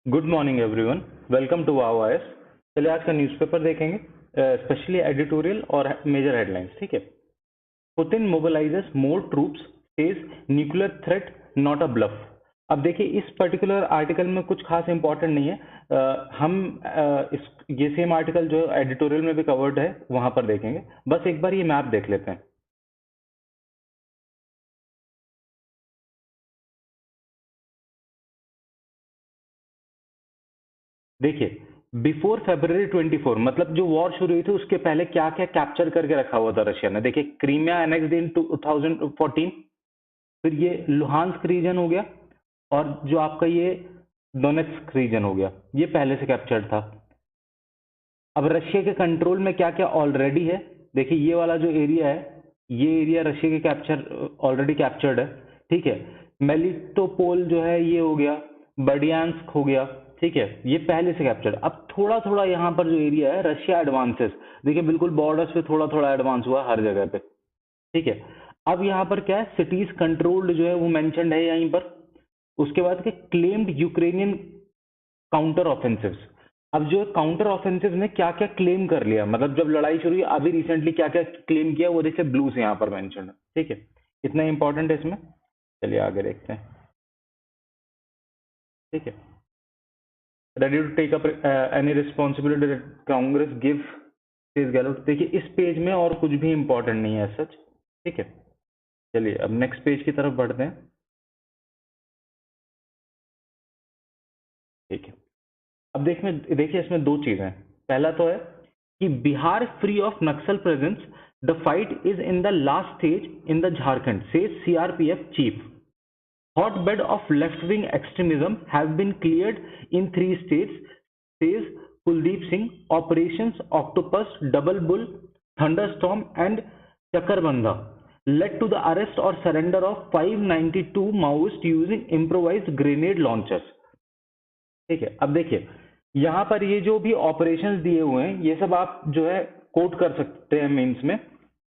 Good morning everyone, welcome to wow. चलिए आज का न्यूज़पेपर देखेंगे, स्पेशली एडिटोरियल और मेजर हेडलाइंस। ठीक है। Putin mobilises more troops, says nuclear threat not a bluff. अब देखिए इस पर्टिकुलर आर्टिकल में कुछ खास इंपॉर्टेंट नहीं है। हम इस ये सेम आर्टिकल जो एडिटोरियल में भी कवर्ड है वहां पर देखेंगे। बस एक बार ये मैप देख लेते हैं। देखिए बिफोर February 24, मतलब जो वॉर शुरू हुई थी उसके पहले क्या क्या कैप्चर करके रखा हुआ था रशिया ने। देखिए क्रीमिया एनेक्स्ड इन 2014, फिर ये लुहांस्क रीजन हो गया, और जो आपका ये डोनेट्स्क रीजन हो गया, ये पहले से कैप्चर्ड था। अब रशिया के कंट्रोल में क्या क्या ऑलरेडी है, देखिए ये वाला जो एरिया है, ये एरिया रशिया के कैप्चर ऑलरेडी कैप्चर्ड है। ठीक है। मेलिटोपोल जो है ये हो गया, बर्डियांस्क हो गया। ठीक है, ये पहले से कैप्चर्ड। अब थोड़ा थोड़ा यहाँ पर जो एरिया है रशिया एडवांसेस, देखिए बिल्कुल बॉर्डर्स पे थोड़ा थोड़ा एडवांस हुआ हर जगह पे। ठीक है। अब यहाँ पर क्या है, सिटीज कंट्रोल्ड जो है वो मेंशन्ड है यहीं पर। उसके बाद के क्लेम्ड यूक्रेनियन काउंटर ऑफेंसिव्स। अब जो काउंटर ऑफेंसिव ने क्या क्या क्लेम कर लिया, मतलब जब लड़ाई शुरू हुई अभी रिसेंटली क्या क्या क्लेम किया, वो देखिए ब्लू से यहाँ पर मेंशन है। ठीक है, इतना इंपॉर्टेंट है इसमें। चलिए आगे देखते हैं। ठीक है। Ready to take up any responsibility that Congress give, says Gehlot. देखिए इस पेज में और कुछ भी इंपॉर्टेंट नहीं है सच। ठीक है। चलिए अब नेक्स्ट पेज की तरफ बढ़ते हैं। ठीक है। अब देखिए इसमें दो चीजें हैं। पहला तो है कि Bihar free of Naxal presence, the fight is in the last stage in the Jharkhand, says CRPF chief. Hotbed of left-wing extremism has been cleared in 3 states, says Kuldeep Singh. Operations Octopus, Double Bull, Thunderstorm and Chakarbandha led to the arrest or surrender of 592 Maoists using improvised grenade launchers. ठीक है। अब देखिए यहाँ पर ये जो भी operations दिए हुए हैं ये सब आप जो है कोट कर सकते हैं मीन्स में,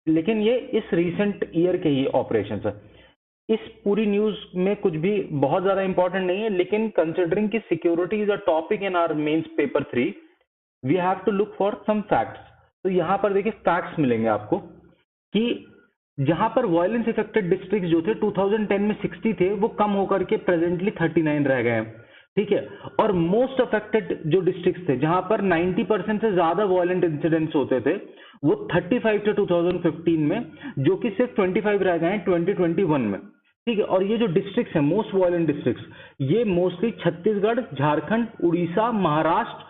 लेकिन ये इस रीसेंट ईयर के ही ऑपरेशंस है। इस पूरी न्यूज में कुछ भी बहुत ज्यादा इंपॉर्टेंट नहीं है, लेकिन कंसिडरिंग कि security is a topic in our mains paper 3, we have to look for some facts. तो यहाँ पर देखिए फैक्ट्स मिलेंगे आपको कि जहां पर वायलेंस इफेक्टेड डिस्ट्रिक्ट जो थे 2010 में 60 थे, वो कम होकर के प्रेजेंटली 39 रह गए हैं। ठीक है। और मोस्ट अफेक्टेड जो डिस्ट्रिक्ट थे जहां पर 90% से ज्यादा वायलेंट इंसिडेंट्स होते थे, वो 35 थे 2015 में, जो कि सिर्फ 25 रह गए हैं 2021 में। ठीक है। और ये जो डिस्ट्रिक्ट्स हैं मोस्ट वायलेंट डिस्ट्रिक्ट्स, ये मोस्टली छत्तीसगढ़, झारखंड, उड़ीसा, महाराष्ट्र,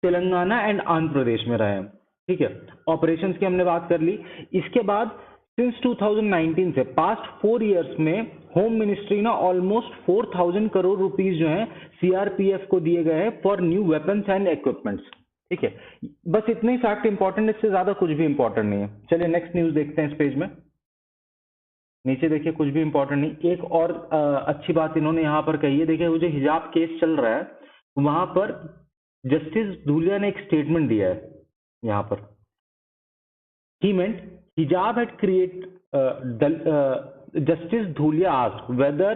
तेलंगाना एंड आंध्र प्रदेश में रहे हैं। ठीक है। ऑपरेशंस की हमने बात कर ली। इसके बाद सिंस 2019 से पास्ट 4 इयर्स में होम मिनिस्ट्री ना ऑलमोस्ट 4000 करोड़ रुपीस जो है सीआरपीएफ को दिए गए हैं for new weapons and equipments. ठीक है। बस इतने ही फैक्ट इंपॉर्टेंट, इससे ज्यादा कुछ भी इंपॉर्टेंट नहीं है। चलिए नेक्स्ट न्यूज देखते हैं इस पेज में। नीचे देखिए कुछ भी इंपॉर्टेंट नहीं। एक और अच्छी बात इन्होंने यहाँ पर कही है। देखिए वो जो हिजाब केस चल रहा है वहां पर जस्टिस धूलिया ने एक स्टेटमेंट दिया है यहाँ पर। He meant hijab had created, Justice Dhulia asked whether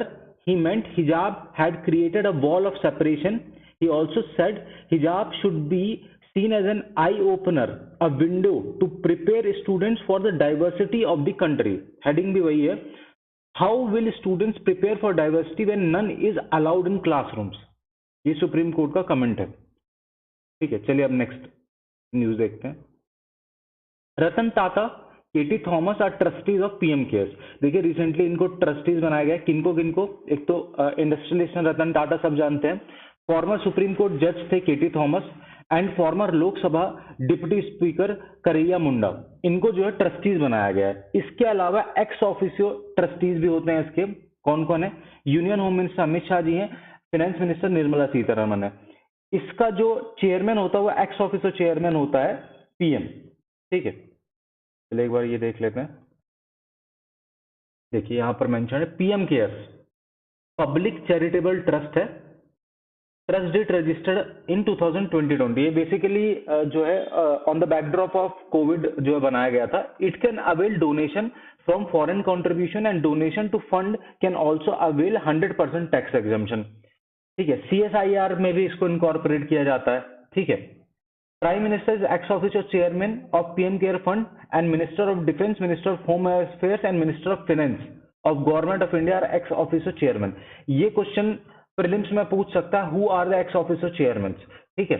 he meant hijab had created a wall of separation. He also said hijab should be seen as an eye opener, a window to prepare students for the diversity of the country. Heading भी वही है, how will students prepare for diversity when none is allowed in classrooms? ये Supreme Court का कमेंट है। ठीक है। चलिए अब नेक्स्ट न्यूज देखते हैं। Ratan Tata, KT Thomas are trustees of PM cares. देखिए रिसेंटली इनको ट्रस्टीज बनाया गया। किनको किनको? एक तो इंडस्ट्रियलिस्ट रतन टाटा, सब जानते हैं। फॉर्मर सुप्रीम कोर्ट जज थे KT Thomas, and former Lok Sabha deputy speaker Kariya Munda, इनको जो है ट्रस्टीज बनाया गया है। इसके अलावा एक्स ऑफिसियो ट्रस्टीज भी होते हैं इसके। कौन कौन है? Union home minister Amit Shah ji हैं, फाइनेंस मिनिस्टर निर्मला सीतारमन है। इसका जो चेयरमैन होता है वो एक्स ऑफिसियो चेयरमैन होता है पीएम। ठीक है। चलिए एक बार ये देख लेते हैं। देखिए यहां पर मेंशन है PM cares public charitable trust है। Trust deed registered in 2020। ये बेसिकली जो है on the backdrop of covid जो है बनाया गया था। It can avail donation from foreign contribution and donation to fund can also avail 100% tax exemption. ठीक है, CSIR में भी इसको इनकॉर्पोरेट किया जाता है। ठीक है, prime minister is ex officio chairman of PM care fund and minister of defence, minister of home affairs and minister of finance of government of India are ex officio chairman. ये question prelims में पूछ सकता है, who are the ex officio chairman. ठीक है,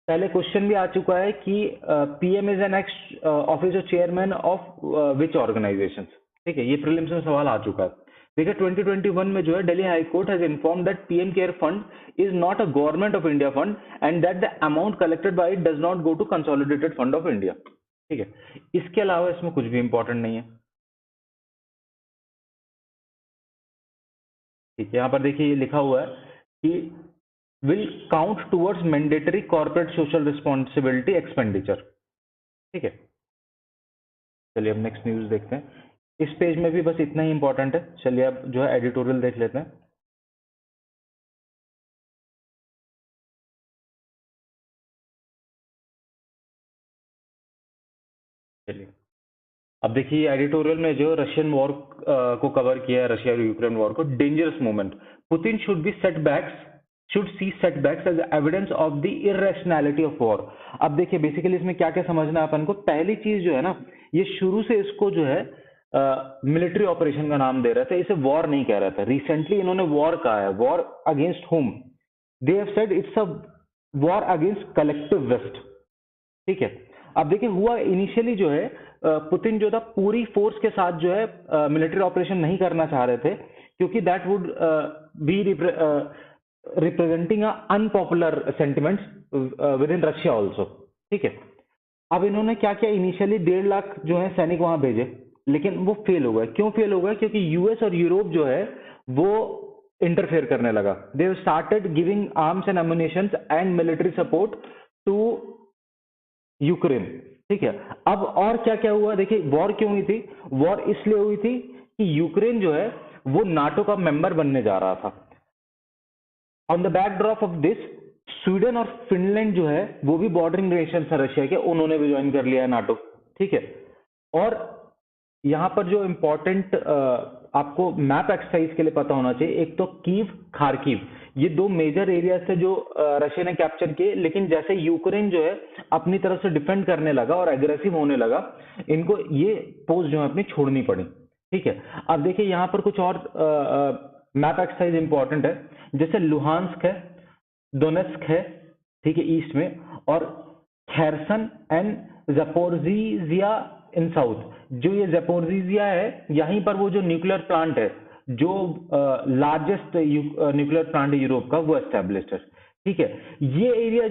पहले question भी आ चुका है कि PM is an ex officio chairman of which organisation. ठीक है, ये प्रीलिम्स में सवाल आ चुका है। देखिए 2021 में जो है Delhi high court has inform that PM care fund is not a government of India fund and that the amount collected by it does not go to consolidated fund of India. ठीक है, इसके अलावा इसमें कुछ भी इंपॉर्टेंट नहीं है। ठीक है, यहाँ पर देखिए ये लिखा हुआ है कि will count towards mandatory corporate social responsibility expenditure. ठीक है, चलिए अब नेक्स्ट न्यूज देखते हैं। इस पेज में भी बस इतना ही इंपॉर्टेंट है। चलिए अब जो है एडिटोरियल देख लेते हैं। चलिए अब देखिए एडिटोरियल में जो रशियन वॉर को कवर किया है, रशिया और यूक्रेन वॉर को। Dangerous moment, Putin should be should see setbacks as evidence of the irrationality of war. अब देखिए बेसिकली इसमें क्या क्या समझना है अपन को। पहली चीज जो है ना, ये शुरू से इसको जो है मिलिट्री ऑपरेशन का नाम दे रहे थे, इसे वॉर नहीं कह रहे थे। रिसेंटली इन्होंने वॉर कहा है। War against home? They have said it's a war against collective west. ठीक है, अब देखिए हुआ इनिशियली जो है पुतिन जो था पूरी फोर्स के साथ जो है मिलिट्री ऑपरेशन नहीं करना चाह रहे थे, क्योंकि that would be representing unpopular sentiments with in Russia also. ठीक है, अब इन्होंने क्या किया, इनिशियली 1.5 लाख जो है सैनिक वहां भेजे, लेकिन वो फेल हो गए। क्यों फेल हो गए? क्योंकि यूएस और यूरोप जो है वो इंटरफेयर करने लगा। They started giving arms and ammunition and military support to Ukraine. ठीक है, अब और क्या क्या हुआ देखिए। वॉर क्यों हुई थी? वॉर इसलिए हुई थी कि यूक्रेन जो है वो नाटो का मेंबर बनने जा रहा था। On the backdrop of this, Sweden और फिनलैंड जो है वो भी बॉर्डरिंग नेशन है रशिया के, उन्होंने भी ज्वाइन कर लिया है नाटो। ठीक है, और यहां पर जो इंपॉर्टेंट आपको मैप एक्सरसाइज के लिए पता होना चाहिए, एक तो कीव, खार्किव, ये दो मेजर एरियाज थे जो रशिया ने कैप्चर किए। लेकिन जैसे यूक्रेन जो है अपनी तरफ से डिफेंड करने लगा और एग्रेसिव होने लगा, इनको ये पोस्ट जो है अपनी छोड़नी पड़ी। ठीक है, अब देखिए यहाँ पर कुछ और मैप एक्सरसाइज इंपॉर्टेंट है, जैसे लुहांस्क है, दोनेस्क है, ठीक है ईस्ट में, और खैरसन एंड जपोरजीजिया इन साउथ। जो ये जपोरजीजिया है, यहीं पर वो जो न्यूक्लियर प्लांट है, जो लार्जेस्ट न्यूक्लियर प्लांट है यूरोप का, वो एस्टेब्लिश्ड है। ठीक है, ये एरिया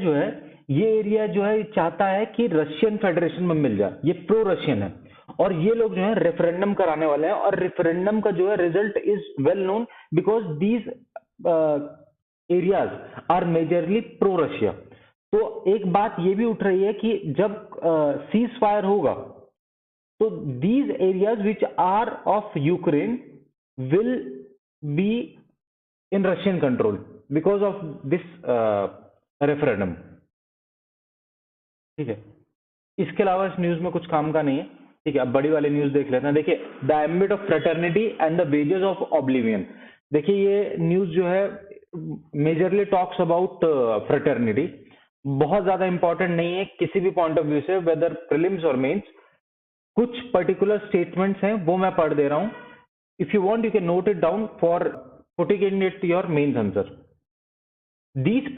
जो है चाहता है कि रशियन फेडरेशन में मिल जाए। ये प्रो रशियन है, और ये लोग जो है रेफरेंडम कराने वाले हैं, और रेफरेंडम का जो है result is well known, because these areas are majorly pro Russia. तो एक बात ये भी उठ रही है कि जब सीज फायर होगा तो these areas which are of Ukraine will be in Russian control because of this referendum। ठीक है, इसके अलावा इस न्यूज में कुछ काम का नहीं है। ठीक है, अब बड़ी वाली न्यूज देख लेते हैं। देखिए, the ambit of fraternity and the wages of oblivion. देखिए ये न्यूज जो है मेजरली टॉक्स अबाउट फ्रेटर्निटी। बहुत ज्यादा इंपॉर्टेंट नहीं है किसी भी पॉइंट ऑफ व्यू से, वेदर प्रीलिम्स और मेंस। कुछ पर्टिकुलर स्टेटमेंट्स हैं वो मैं पढ़ दे रहा हूं। If you want you can note it down for putting it your mains answer. These,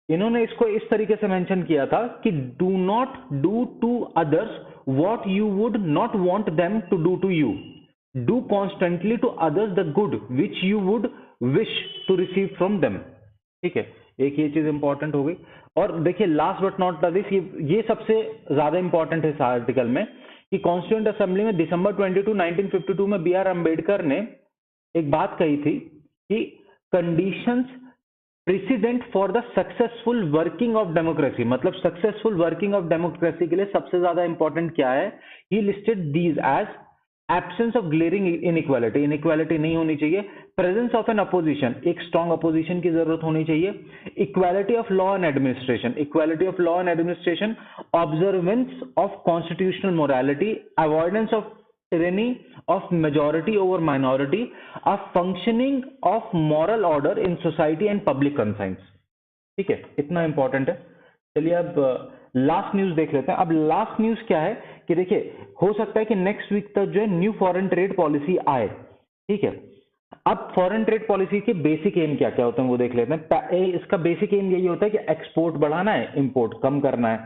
इन्होंने इसको इस तरीके से मेंशन किया था कि do not do to others what you would not want them to do to you. Do constantly to others the good which you would wish to receive from them. ठीक है, एक ये चीज इंपॉर्टेंट हो गई। और देखिए last but not the this, ये सबसे ज्यादा इंपॉर्टेंट है इस आर्टिकल में, कि कॉन्स्टिट्यूएंट असेंबली में दिसंबर 22 1952 में बी आर अम्बेडकर ने एक बात कही थी कि conditions precedent for the successful working of democracy. मतलब सक्सेसफुल वर्किंग ऑफ डेमोक्रेसी के लिए सबसे ज्यादा इंपॉर्टेंट क्या है? He listed these as absence of glaring inequality, inequality नहीं होनी चाहिए। प्रेजेंस ऑफ एन अपोजिशन, एक स्ट्रॉन्ग अपोजिशन की जरूरत होनी चाहिए। Equality of law and administration, equality of law and administration. Observance of constitutional morality, avoidance of tyranny of majority over minority, a functioning of moral order in society and public conscience. ठीक है, इतना important है। चलिए अब last news देख लेते हैं। अब लास्ट न्यूज क्या है कि देखिए, हो सकता है कि नेक्स्ट वीक तक जो है न्यू फॉरेन ट्रेड पॉलिसी आए। ठीक है, अब फॉरेन ट्रेड पॉलिसी के बेसिक एम क्या क्या होते हैं वो देख लेते हैं। इसका बेसिक एम यही होता है कि एक्सपोर्ट बढ़ाना है, इंपोर्ट कम करना है।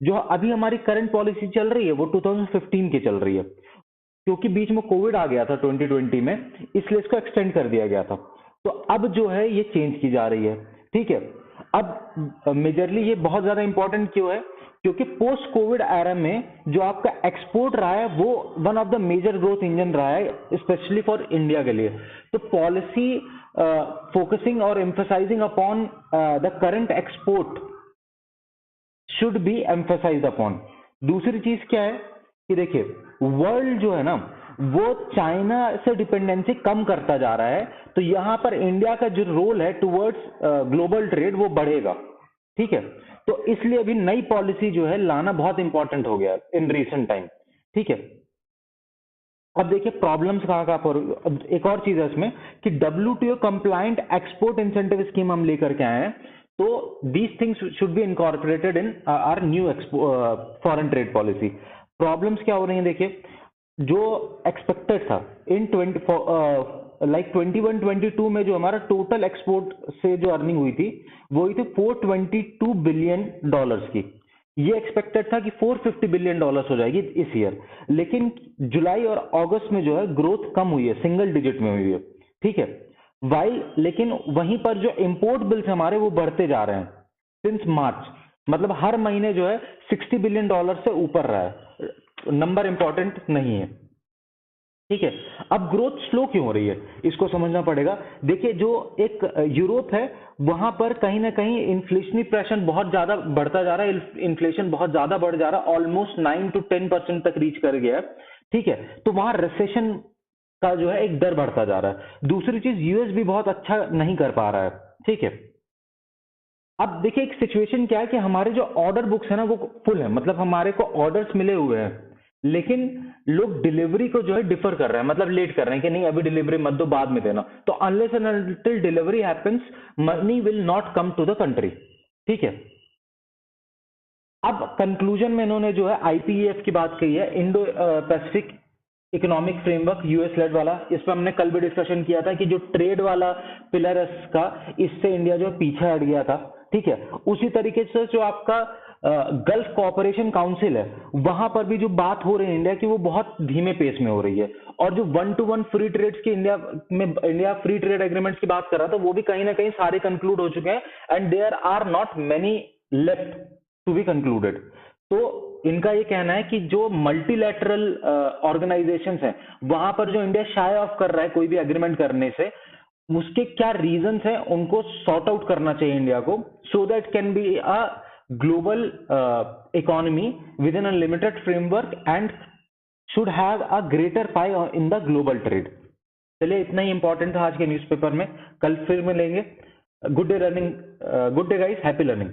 जो अभी हमारी करंट पॉलिसी चल रही है वो 2015 की चल रही है, क्योंकि बीच में कोविड आ गया था 2020 में, इसलिए इसको एक्सटेंड कर दिया गया था। तो अब जो है ये चेंज की जा रही है। ठीक है, अब मेजरली ये बहुत ज्यादा इंपॉर्टेंट क्यों है, क्योंकि पोस्ट कोविड एरा में जो आपका एक्सपोर्ट रहा है वो one of the major growth engine रहा है, स्पेशली फॉर इंडिया के लिए। तो पॉलिसी फोकसिंग और emphasising upon the current export should be emphasised upon. दूसरी चीज क्या है कि देखिए, वर्ल्ड जो है ना वो चाइना से डिपेंडेंसी कम करता जा रहा है, तो यहां पर इंडिया का जो रोल है टुवर्ड्स ग्लोबल ट्रेड वो बढ़ेगा। ठीक है, तो इसलिए अभी नई पॉलिसी जो है लाना बहुत इंपॉर्टेंट हो गया इन रीसेंट टाइम। ठीक है, अब देखिए प्रॉब्लम्स कहाँ कहाँ पर। अब एक और चीज है इसमें कि WTO compliant export incentive scheme हम लेकर के आए हैं, तो these things should be incorporated in our new foreign trade policy. Problems क्या हो रही हैं देखिए, जो एक्सपेक्टेड था इन 21-22 में जो हमारा टोटल एक्सपोर्ट से जो अर्निंग हुई थी वो हुई थी $422 बिलियन की। ये एक्सपेक्टेड था कि $450 बिलियन हो जाएगी इस ईयर, लेकिन जुलाई और अगस्त में जो है ग्रोथ कम हुई है, सिंगल डिजिट में हुई है। ठीक है, वाइल लेकिन वहीं पर जो इंपोर्ट बिल्स हमारे वो बढ़ते जा रहे हैं सिंस मार्च, मतलब हर महीने जो है $60 बिलियन से ऊपर रहा है। नंबर इंपॉर्टेंट नहीं है। ठीक है, अब ग्रोथ स्लो क्यों हो रही है इसको समझना पड़ेगा। देखिए, जो एक यूरोप है वहां पर कहीं ना कहीं इन्फ्लेशनरी प्रेशर बहुत ज्यादा बढ़ता जा रहा है, इन्फ्लेशन बहुत ज्यादा बढ़ जा रहा है, ऑलमोस्ट 9 to 10% तक रीच कर गया है। ठीक है, तो वहां रिसेशन का जो है एक डर बढ़ता जा रहा है। दूसरी चीज, यूएस भी बहुत अच्छा नहीं कर पा रहा है। ठीक है, अब देखिए एक सिचुएशन क्या है कि हमारे जो ऑर्डर बुक्स है ना वो फुल है, मतलब हमारे को ऑर्डर्स मिले हुए हैं, लेकिन लोग डिलीवरी को जो है डिफर कर रहे हैं, मतलब लेट कर रहे हैं कि नहीं अभी डिलीवरी मत दो, बाद में देना। तो unless and until delivery happens, money will not come to the country. ठीक है, अब कंक्लूजन में इन्होंने जो है आईपीईएफ की बात कही है, Indo Pacific economic framework, US led वाला। इस पर हमने कल भी डिस्कशन किया था कि जो ट्रेड वाला पिलर है इसका, इससे इंडिया जो पीछे हट गया था। ठीक है, उसी तरीके से जो आपका गल्फ कोऑपरेशन काउंसिल है वहां पर भी जो बात हो रही है इंडिया की वो बहुत धीमे पेस में हो रही है। और जो 1-to-1 फ्री ट्रेड की इंडिया फ्री ट्रेड एग्रीमेंट्स की बात कर रहा था वो भी कहीं ना कहीं सारे कंक्लूड हो चुके हैं, and there are not many left to be concluded. तो इनका ये कहना है कि जो मल्टीलैटरल ऑर्गेनाइजेशंस हैं वहां पर जो इंडिया शाय ऑफ कर रहा है कोई भी एग्रीमेंट करने से, उसके क्या रीजंस हैं उनको सॉर्ट आउट करना चाहिए इंडिया को, so that can be a global economy with in a limited framework and should have a greater pi in the global trade. चलिए, इतना ही इंपॉर्टेंट था आज के न्यूज़पेपर में, कल फिर मिलेंगे। Good day running, good day guys, happy learning.